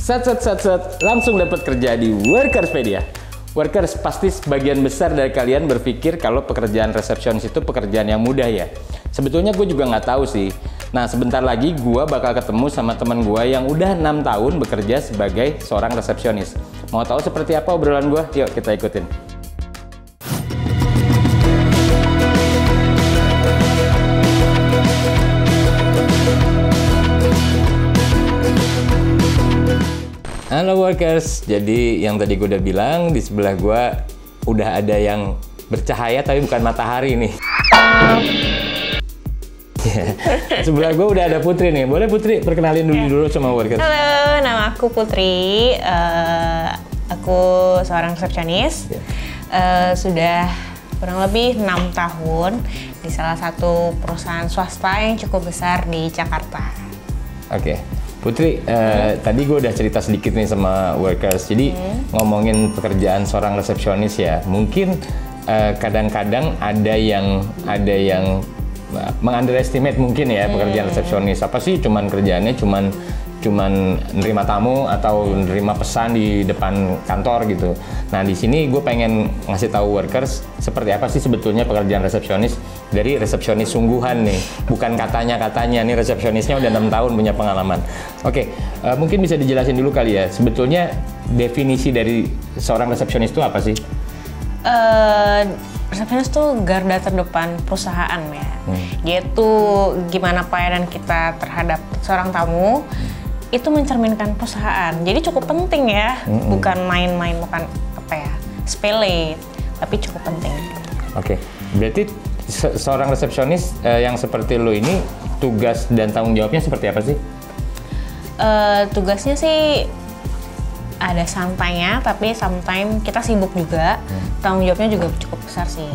Langsung dapat kerja di Workerspedia. Workers, pasti sebagian besar dari kalian berpikir kalau pekerjaan resepsionis itu pekerjaan yang mudah ya. Sebetulnya gue juga nggak tahu sih. Nah, sebentar lagi gue bakal ketemu sama teman gue yang udah 6 tahun bekerja sebagai seorang resepsionis. Mau tahu seperti apa obrolan gue? Yuk kita ikutin. Halo Workers, jadi yang tadi gue udah bilang di sebelah gue udah ada yang bercahaya tapi bukan matahari nih. Sebelah gue udah ada Putri nih. Boleh Putri perkenalin dulu sama Workers. Halo, nama aku Putri. Aku seorang resepsionis. Sudah kurang lebih 6 tahun di salah satu perusahaan swasta yang cukup besar di Jakarta. Oke. Putri, tadi gue udah cerita sedikit nih sama Workers. Jadi ngomongin pekerjaan seorang resepsionis ya, mungkin kadang-kadang ada yang meng-underestimate mungkin ya pekerjaan resepsionis. Apa sih cuman kerjaannya cuman nerima tamu atau nerima pesan di depan kantor gitu. Nah, di sini gue pengen ngasih tahu Workers seperti apa sih sebetulnya pekerjaan resepsionis dari resepsionis sungguhan nih. Bukan katanya nih, resepsionisnya udah 6 tahun punya pengalaman. Oke, mungkin bisa dijelasin dulu kali ya. Sebetulnya definisi dari seorang resepsionis itu apa sih? Resepsionis tuh garda terdepan perusahaan ya. Dia tuh gimana pelayanan kita terhadap seorang tamu itu mencerminkan perusahaan. Jadi cukup penting ya, bukan main-main, bukan apa ya, sepele, tapi cukup penting. Oke, berarti seorang resepsionis yang seperti lo ini tugas dan tanggung jawabnya seperti apa sih? Tugasnya sih ada santainya, tapi sometimes kita sibuk juga. Tanggung jawabnya juga cukup besar sih.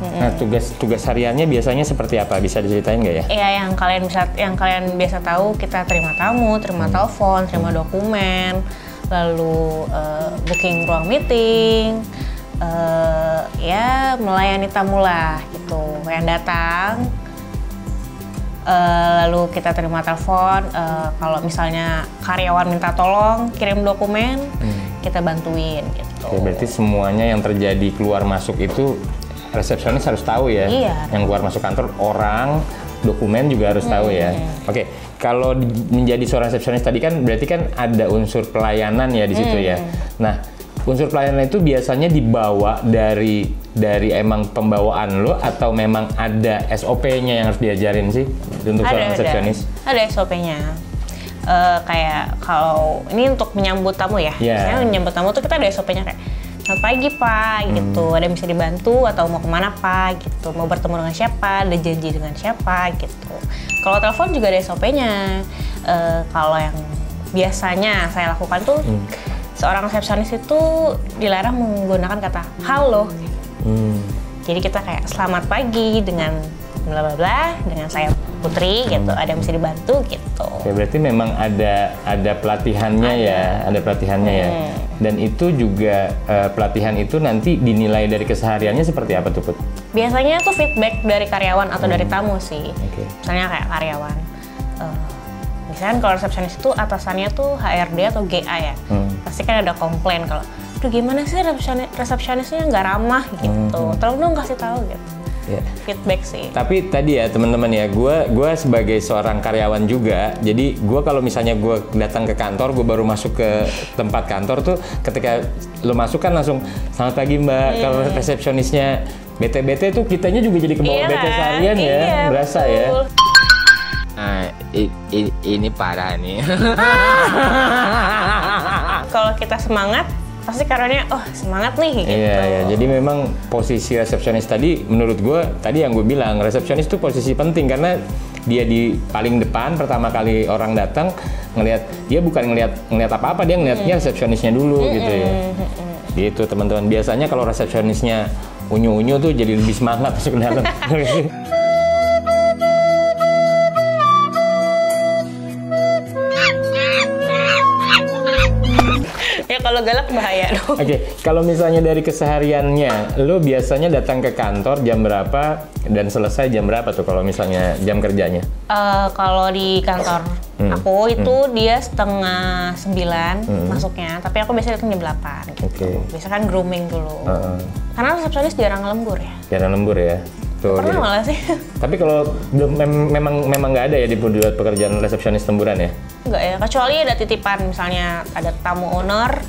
Nah, tugas hariannya biasanya seperti apa? Bisa diceritain nggak ya? Iya, yang kalian biasa tahu, kita terima tamu, terima telepon, terima dokumen, lalu booking ruang meeting, ya melayani tamu lah gitu yang datang. Lalu kita terima telepon, kalau misalnya karyawan minta tolong kirim dokumen, kita bantuin gitu. Oke, berarti semuanya yang terjadi keluar masuk itu resepsionis harus tahu ya? Iya. Yang keluar masuk kantor, orang, dokumen juga harus tahu ya? Oke, kalau menjadi seorang resepsionis tadi kan berarti kan ada unsur pelayanan ya di situ ya? Nah, unsur pelayanan itu biasanya dibawa dari emang pembawaan lo atau memang ada SOP-nya yang harus diajarin sih untuk seorang resepsionis? Ada SOP-nya. Kayak kalau ini untuk menyambut tamu ya, misalnya menyambut tamu tuh kita ada SOP-nya kayak selamat pagi Pak, gitu. Ada yang bisa dibantu atau mau kemana Pak, gitu. Mau bertemu dengan siapa, ada janji dengan siapa, gitu. Kalau telepon juga ada SOP-nya. Kalau yang biasanya saya lakukan tuh seorang resepsionis itu dilarang menggunakan kata halo. Jadi kita kayak selamat pagi dengan bla bla bla, dengan saya Putri gitu, ada yang bisa dibantu gitu. Oke, berarti memang ada pelatihannya ada pelatihannya ya. Dan itu juga pelatihan itu nanti dinilai dari kesehariannya seperti apa tuh Put? Biasanya tuh feedback dari karyawan atau dari tamu sih. Misalnya kayak karyawan. Misalnya kalau resepsionis itu atasannya tuh HRD atau GA ya. Pasti kan ada komplain kalau, aduh gimana sih resepsionisnya nggak ramah gitu. Tolong dong kasih tahu gitu. Feedback sih. Tapi tadi ya teman-teman ya, gue sebagai seorang karyawan juga, jadi gue kalau misalnya gue datang ke kantor, gue baru masuk ke tempat kantor tuh, ketika lo masuk kan langsung selamat pagi Mbak. Kalau resepsionisnya bete-bete tuh kitanya juga jadi kebawa bete seharian ya, berasa betul. Ya. Nah, ini parah nih. Kalau kita semangat, pasti karyawannya, oh semangat nih gitu. Iya, jadi memang posisi resepsionis tadi, menurut gue, tadi yang gue bilang, resepsionis itu posisi penting karena dia di paling depan, pertama kali orang datang, dia bukan ngelihat apa-apa, dia ngelihatnya resepsionisnya dulu gitu ya. Gitu teman-teman, biasanya kalau resepsionisnya unyu-unyu tuh jadi lebih semangat masuk ke dalam. Ya kalau galak bahaya dong. Oke, kalau misalnya dari kesehariannya, lo biasanya datang ke kantor jam berapa dan selesai jam berapa tuh kalau misalnya jam kerjanya? Kalau di kantor Aku itu dia 8:30 masuknya, tapi aku biasanya datang jam 8 gitu. Biasa kan grooming dulu. Karena resepsionis jarang lembur ya. Jarang lembur ya. Tuh, pernah gitu. malah sih. Tapi kalau memang nggak ada ya di pekerjaan resepsionis lemburan ya? Nggak ya, kecuali ada titipan, misalnya ada tamu owner,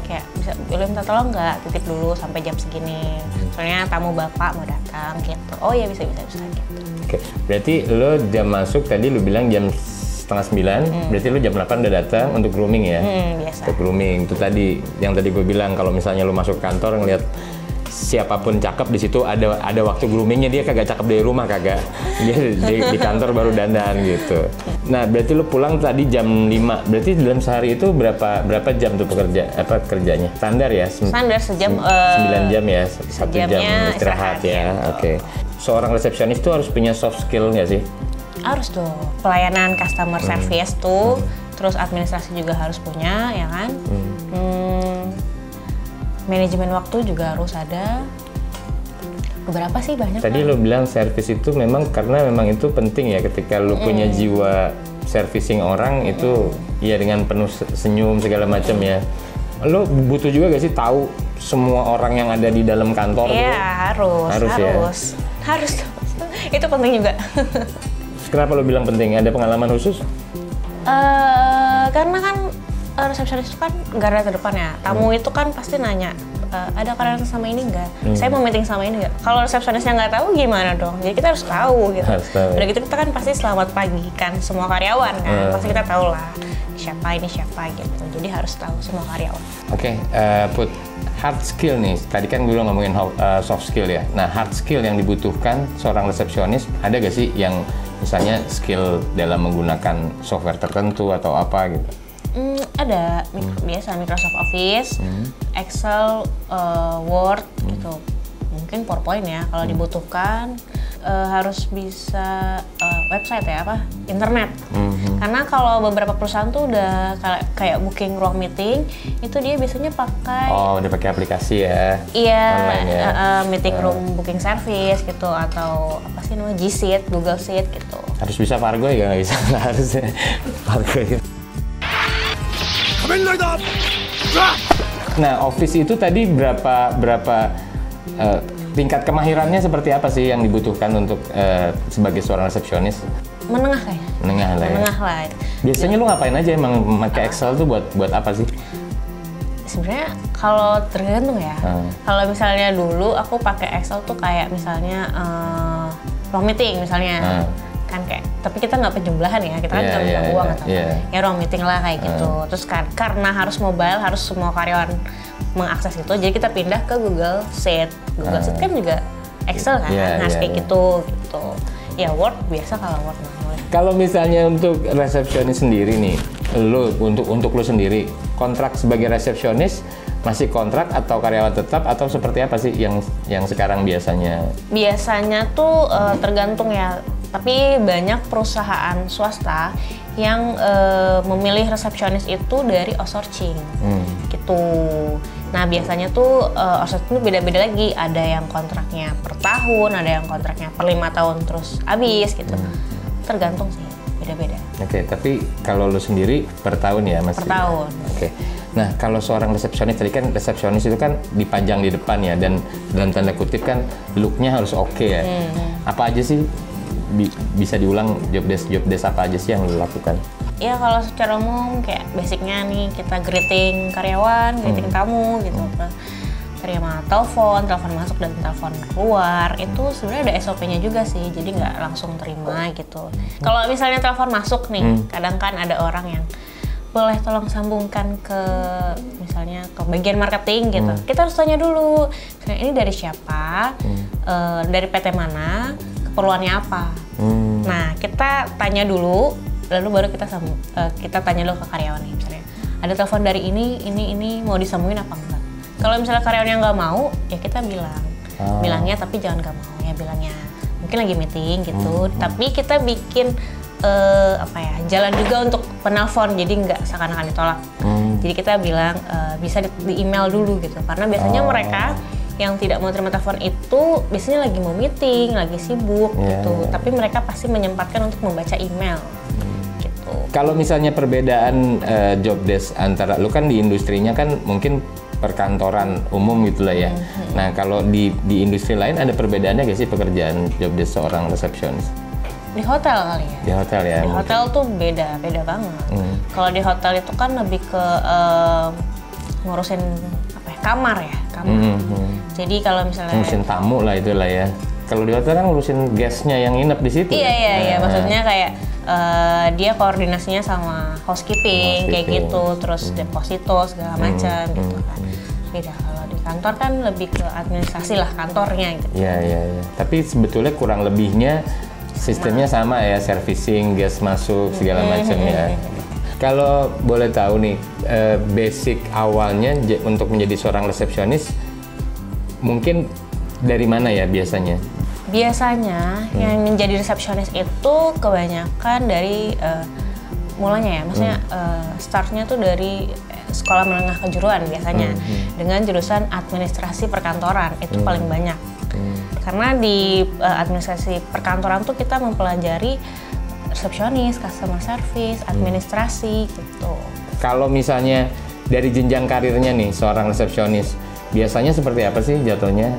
kayak bisa boleh minta tolong nggak titip dulu sampai jam segini. Soalnya tamu bapak mau datang gitu. Oh ya bisa gitu. Oke, berarti lo jam masuk tadi lo bilang jam 8:30, berarti lo jam 8 udah datang untuk grooming ya? Biasa. Untuk grooming, itu tadi yang tadi gue bilang kalau misalnya lo masuk kantor ngeliat siapapun cakep di situ ada waktu groomingnya, dia kagak cakep dari rumah, kagak, dia di kantor baru dandan gitu. Nah berarti lo pulang tadi jam 5, berarti dalam sehari itu berapa jam tuh kerjanya? Standar ya? Standar sejam. 9 jam ya, 1 jam istirahat ya. Oke. Seorang resepsionis tuh harus punya soft skill nggak sih? Harus dong. Pelayanan customer service tuh, terus administrasi juga harus punya, ya kan? Manajemen waktu juga harus ada. Beberapa sih banyak. Tadi lo bilang service itu memang karena memang itu penting ya, ketika lo punya jiwa servicing orang itu ya dengan penuh senyum segala macam ya. Lo butuh juga gak sih tahu semua orang yang ada di dalam kantor? Iya, harus. Itu penting juga. Kenapa lo bilang penting? Ada pengalaman khusus? Karena kan resepsionis itu kan garda terdepan ya. Tamu itu kan pasti nanya, ada karyawan sama ini nggak? Saya mau meeting sama ini nggak? Kalau resepsionisnya nggak tahu gimana dong? Jadi kita harus tahu gitu. Udah gitu kita kan pasti selamat pagi kan semua karyawan kan. Pasti kita tahu lah siapa gitu. Jadi harus tahu semua karyawan. Oke, Put, hard skill nih. Tadi kan gue ngomongin soft skill ya. Nah, hard skill yang dibutuhkan seorang resepsionis ada gak sih yang misalnya skill dalam menggunakan software tertentu atau apa gitu? Ada biasa Microsoft Office, Excel, Word gitu, mungkin PowerPoint ya kalau dibutuhkan. Harus bisa website ya, internet. Karena kalau beberapa perusahaan tuh udah kayak booking ruang meeting itu dia biasanya pakai udah pakai aplikasi ya. Iya, ya. meeting room booking service gitu, atau apa sih namanya, G Suite, Google Suite gitu. Harus bisa Fargo ya? Nggak bisa, nggak harus ya. Fargo ya. Nah, Office itu tadi berapa tingkat kemahirannya seperti apa sih yang dibutuhkan untuk sebagai seorang resepsionis? Menengah kayaknya. Menengah lah. Biasanya lu ngapain aja emang pakai Excel tuh buat apa sih? Sebenarnya kalau tergantung ya. Kalau misalnya dulu aku pakai Excel tuh kayak misalnya ruang meeting misalnya. Kan kayak, tapi kita nggak penjumlahan ya, kita kan nggak bisa uang atau ya ruang meeting lah kayak gitu. Terus kan karena harus mobile, harus semua karyawan mengakses itu, jadi kita pindah ke Google Sheet. Google Sheet kan juga Excel kan, harus kayak gitu. Ya Word biasa kalau Word manual. Kalau misalnya untuk resepsionis sendiri nih, untuk lu sendiri, kontrak sebagai resepsionis masih kontrak atau karyawan tetap atau seperti apa sih yang sekarang biasanya? Biasanya tuh tergantung ya. Tapi banyak perusahaan swasta yang memilih resepsionis itu dari outsourcing gitu. Nah biasanya tuh outsourcing itu beda-beda lagi. Ada yang kontraknya per tahun, ada yang kontraknya per 5 tahun terus habis gitu. Tergantung sih, beda-beda. Oke, tapi kalau lu sendiri per tahun ya masih? Per tahun. Oke. Nah kalau seorang resepsionis, tadi kan resepsionis itu kan dipajang di depan ya, dan dalam tanda kutip kan looknya harus oke ya. Apa aja sih? Bisa diulang job desk apa aja sih yang lo lakukan? Ya kalau secara umum kayak basicnya nih kita greeting karyawan, greeting tamu gitu. Terima telepon masuk dan telepon keluar, itu sebenarnya ada SOP-nya juga sih, jadi nggak langsung terima gitu. Kalau misalnya telepon masuk nih, kadang kan ada orang yang boleh tolong sambungkan ke misalnya ke bagian marketing gitu. Kita harus tanya dulu, ini dari siapa, dari PT mana, keperluannya apa. Nah kita tanya dulu, lalu baru kita tanya dulu ke karyawan nih, misalnya ada telepon dari ini mau disambungin apa enggak. Kalau misalnya karyawannya nggak mau, ya kita bilangnya, tapi jangan nggak mau ya, bilangnya mungkin lagi meeting gitu. Tapi kita bikin jalan juga untuk penelpon, jadi nggak seakan-akan ditolak. Jadi kita bilang bisa di email dulu gitu, karena biasanya mereka yang tidak mau terima telepon itu biasanya lagi mau meeting, lagi sibuk gitu. Tapi mereka pasti menyempatkan untuk membaca email gitu. Kalau misalnya perbedaan job desk antara lu kan di industrinya kan mungkin perkantoran umum gitulah ya. Nah kalau di industri lain ada perbedaannya gak sih pekerjaan job desk seorang resepsionis? Di hotel kali ya. Di hotel ya. Di hotel tuh beda banget. Kalau di hotel itu kan lebih ke ngurusin apa ya, kamar ya, kamar. Jadi kalau misalnya ngurusin tamu lah itulah ya. Kalau di hotel kan ngurusin guestnya yang nginep di situ. Iya. Maksudnya kayak dia koordinasinya sama housekeeping kayak gitu, terus deposito segala macam gitu kan. Beda kalau di kantor kan lebih ke administrasi lah kantornya gitu. Iya. Tapi sebetulnya kurang lebihnya sistemnya sama ya, servicing, guest masuk segala macam ya. Kalau boleh tahu nih, basic awalnya untuk menjadi seorang resepsionis mungkin dari mana ya biasanya? Biasanya yang menjadi resepsionis itu kebanyakan dari mulanya ya, maksudnya startnya tuh dari sekolah menengah kejuruan biasanya dengan jurusan administrasi perkantoran itu paling banyak. Karena di administrasi perkantoran tuh kita mempelajari resepsionis, customer service, administrasi gitu. Kalau misalnya dari jenjang karirnya nih seorang resepsionis, biasanya seperti apa sih jatuhnya?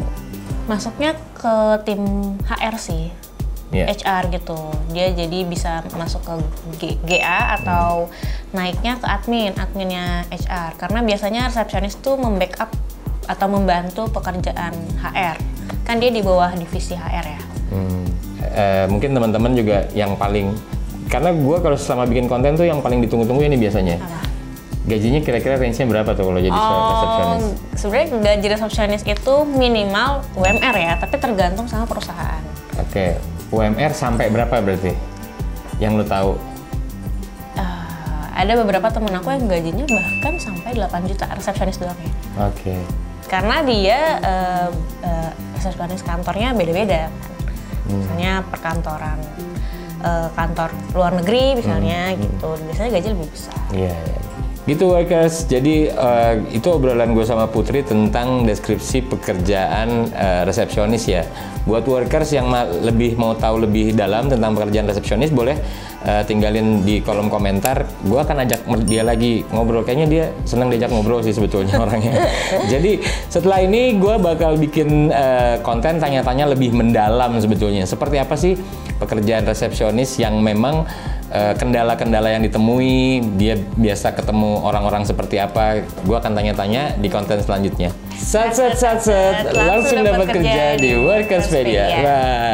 Masuknya ke tim HR sih, HR gitu. Dia jadi bisa masuk ke GA atau naiknya ke adminnya HR. Karena biasanya resepsionis tuh membackup atau membantu pekerjaan HR. Kan dia di bawah divisi HR ya. Mungkin teman-teman juga yang paling, karena gue kalau selama bikin konten tuh yang paling ditunggu-tunggu ini biasanya. Apa? Gajinya kira-kira range-nya berapa tuh kalau jadi resepsionis? Sebenarnya gaji resepsionis itu minimal UMR ya, tapi tergantung sama perusahaan. Oke, UMR sampai berapa berarti? Yang lo tahu? Ada beberapa temen aku yang gajinya bahkan sampai 8 juta resepsionis doang ya. Oke. Karena dia resepsionis kantornya beda-beda kan. Misalnya perkantoran, kantor luar negeri misalnya gitu, biasanya gaji lebih besar. Iya. Gitu workers, jadi itu obrolan gue sama Putri tentang deskripsi pekerjaan resepsionis ya. Buat workers yang lebih mau tahu lebih dalam tentang pekerjaan resepsionis, boleh tinggalin di kolom komentar. Gue akan ajak dia lagi ngobrol, kayaknya dia senang diajak ngobrol sih sebetulnya orangnya. Jadi setelah ini gue bakal bikin konten tanya-tanya lebih mendalam sebetulnya. Seperti apa sih pekerjaan resepsionis yang memang kendala-kendala yang ditemui, dia biasa ketemu orang-orang seperti apa. Gue akan tanya-tanya di konten selanjutnya. Sat, langsung dapat kerja di Workerspedia. Bye.